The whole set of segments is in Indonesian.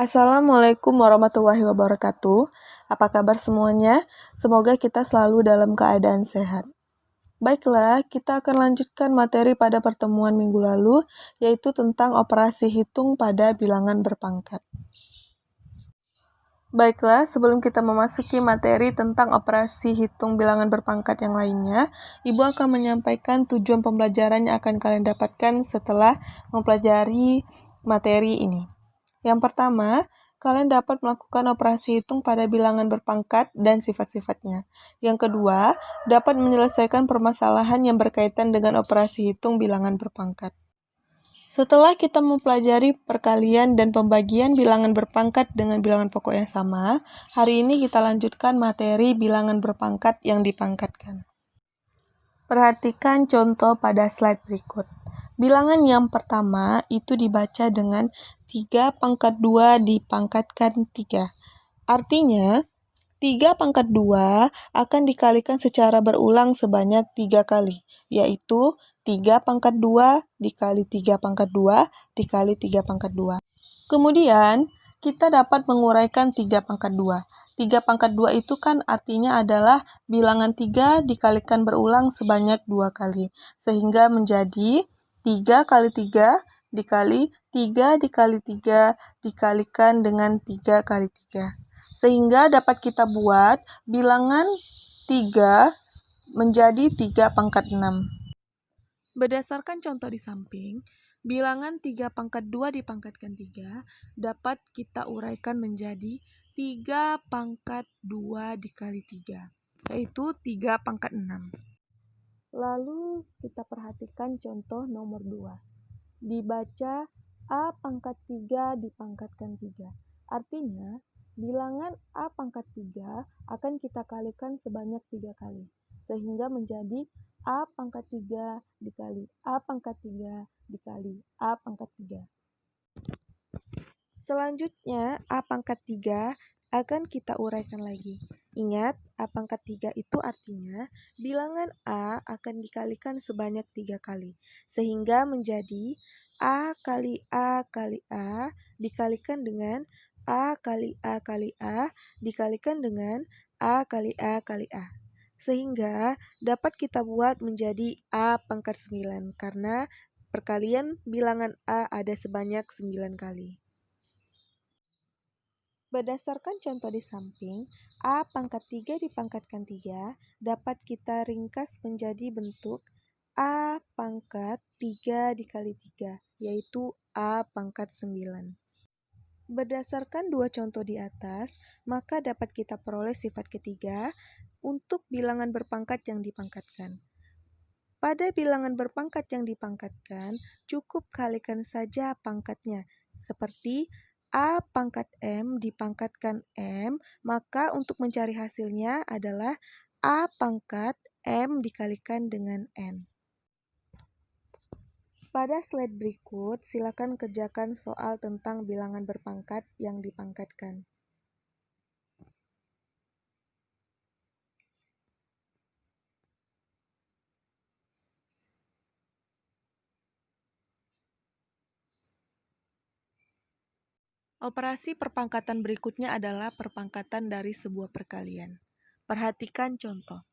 Assalamualaikum warahmatullahi wabarakatuh. Apa kabar semuanya? Semoga kita selalu dalam keadaan sehat. Baiklah, kita akan lanjutkan materi pada pertemuan minggu lalu, yaitu tentang operasi hitung pada bilangan berpangkat. Baiklah, sebelum kita memasuki materi tentang operasi hitung bilangan berpangkat yang lainnya, Ibu akan menyampaikan tujuan pembelajaran yang akan kalian dapatkan setelah mempelajari materi ini. Yang pertama, kalian dapat melakukan operasi hitung pada bilangan berpangkat dan sifat-sifatnya. Yang kedua, dapat menyelesaikan permasalahan yang berkaitan dengan operasi hitung bilangan berpangkat. Setelah kita mempelajari perkalian dan pembagian bilangan berpangkat dengan bilangan pokok yang sama, hari ini kita lanjutkan materi bilangan berpangkat yang dipangkatkan. Perhatikan contoh pada slide berikut. Bilangan yang pertama itu dibaca dengan 3 pangkat 2 dipangkatkan 3. Artinya, 3 pangkat 2 akan dikalikan secara berulang sebanyak 3 kali, yaitu 3 pangkat 2 dikali 3 pangkat 2 dikali 3 pangkat 2. Kemudian, kita dapat menguraikan 3 pangkat 2. 3 pangkat 2 itu kan artinya adalah bilangan 3 dikalikan berulang sebanyak 2 kali. Sehingga menjadi 3 kali 3 dikali 3 dikali 3 dikalikan dengan 3 kali 3. Sehingga dapat kita buat bilangan 3 menjadi 3 pangkat 6. Berdasarkan contoh di samping, bilangan 3 pangkat 2 dipangkatkan 3 dapat kita uraikan menjadi 3 pangkat 2 dikali 3, yaitu 3 pangkat 6. Lalu kita perhatikan contoh nomor 2. Dibaca A pangkat 3 dipangkatkan 3. Artinya, bilangan A pangkat 3 akan kita kalikan sebanyak 3 kali, sehingga menjadi A pangkat 3 dikali A pangkat 3 dikali A pangkat 3. Selanjutnya, A pangkat 3 akan kita uraikan lagi. Ingat, A pangkat 3 itu artinya bilangan A akan dikalikan sebanyak 3 kali, sehingga menjadi A kali A kali A dikalikan dengan A kali A kali A dikalikan dengan A kali A kali A. Sehingga dapat kita buat menjadi A pangkat 9 karena perkalian bilangan A ada sebanyak 9 kali. Berdasarkan contoh di samping, A pangkat 3 dipangkatkan 3 dapat kita ringkas menjadi bentuk A pangkat 3 dikali 3, yaitu A pangkat 9. Berdasarkan dua contoh di atas, maka dapat kita peroleh sifat ketiga untuk bilangan berpangkat yang dipangkatkan. Pada bilangan berpangkat yang dipangkatkan, cukup kalikan saja pangkatnya, seperti A pangkat M dipangkatkan M, maka untuk mencari hasilnya adalah A pangkat M dikalikan dengan N. Pada slide berikut, silakan kerjakan soal tentang bilangan berpangkat yang dipangkatkan. Operasi perpangkatan berikutnya adalah perpangkatan dari sebuah perkalian. Perhatikan contoh.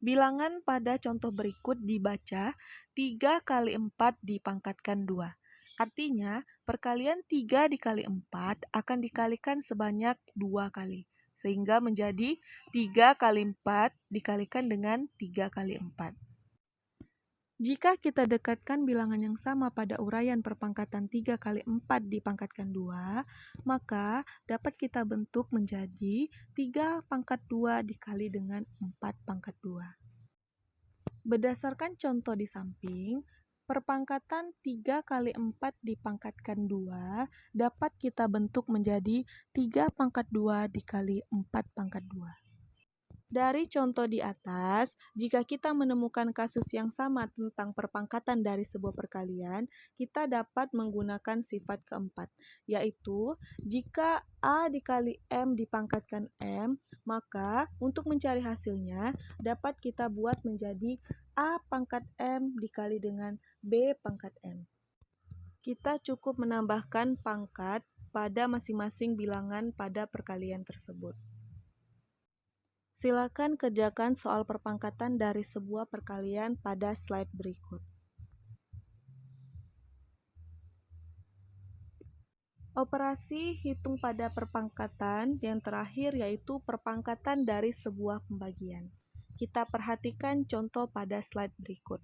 Bilangan pada contoh berikut dibaca 3 kali 4 dipangkatkan 2. Artinya, perkalian 3 dikali 4 akan dikalikan sebanyak 2 kali. Sehingga menjadi 3 kali 4 dikalikan dengan 3 kali 4. Jika kita dekatkan bilangan yang sama pada uraian perpangkatan 3 kali 4 dipangkatkan 2, maka dapat kita bentuk menjadi 3 pangkat 2 dikali dengan 4 pangkat 2. Berdasarkan contoh di samping, perpangkatan 3 kali 4 dipangkatkan 2 dapat kita bentuk menjadi 3 pangkat 2 dikali 4 pangkat 2. Dari contoh di atas, jika kita menemukan kasus yang sama tentang perpangkatan dari sebuah perkalian, kita dapat menggunakan sifat keempat, yaitu jika A dikali M dipangkatkan M, maka untuk mencari hasilnya dapat kita buat menjadi A pangkat M dikali dengan B pangkat M. Kita cukup menambahkan pangkat pada masing-masing bilangan pada perkalian tersebut. Silakan kerjakan soal perpangkatan dari sebuah perkalian pada slide berikut. Operasi hitung pada perpangkatan yang terakhir yaitu perpangkatan dari sebuah pembagian. Kita perhatikan contoh pada slide berikut.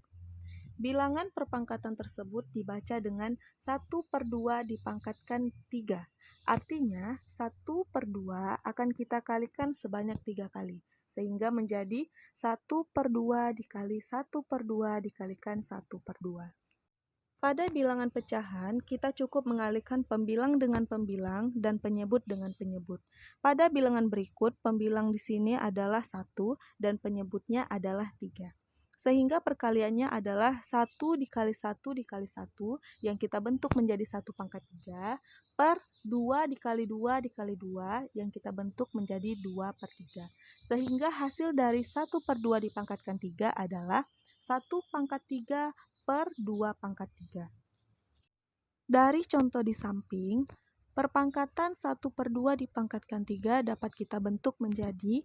Bilangan perpangkatan tersebut dibaca dengan 1/2 dipangkatkan 3. Artinya 1/2 akan kita kalikan sebanyak 3 kali. Sehingga menjadi 1/2 dikali 1/2 dikalikan 1/2. Pada bilangan pecahan, kita cukup mengalihkan pembilang dengan pembilang dan penyebut dengan penyebut. Pada bilangan berikut, pembilang di sini adalah 1 dan penyebutnya adalah 3. Sehingga perkaliannya adalah 1 dikali 1 dikali 1 yang kita bentuk menjadi 1/3 per 2 dikali 2 dikali 2 yang kita bentuk menjadi 2/3. Sehingga hasil dari 1/2 dipangkatkan 3 adalah 1/3 per 2/3. Dari contoh di samping, perpangkatan 1/2 dipangkatkan 3 dapat kita bentuk menjadi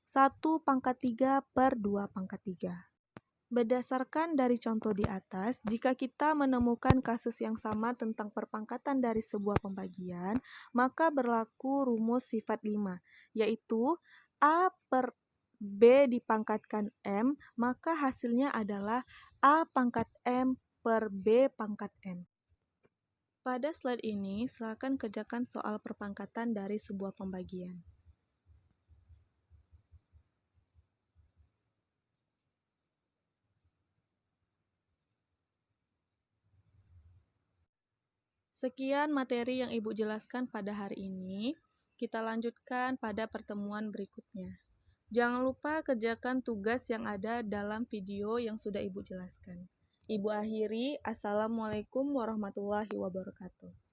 1/3 per 2/3. Berdasarkan dari contoh di atas, jika kita menemukan kasus yang sama tentang perpangkatan dari sebuah pembagian, maka berlaku rumus sifat 5, yaitu A per B dipangkatkan M, maka hasilnya adalah A pangkat M per B pangkat M. Pada slide ini, silakan kerjakan soal perpangkatan dari sebuah pembagian. Sekian materi yang Ibu jelaskan pada hari ini. Kita lanjutkan pada pertemuan berikutnya. Jangan lupa kerjakan tugas yang ada dalam video yang sudah Ibu jelaskan. Ibu akhiri, Assalamualaikum warahmatullahi wabarakatuh.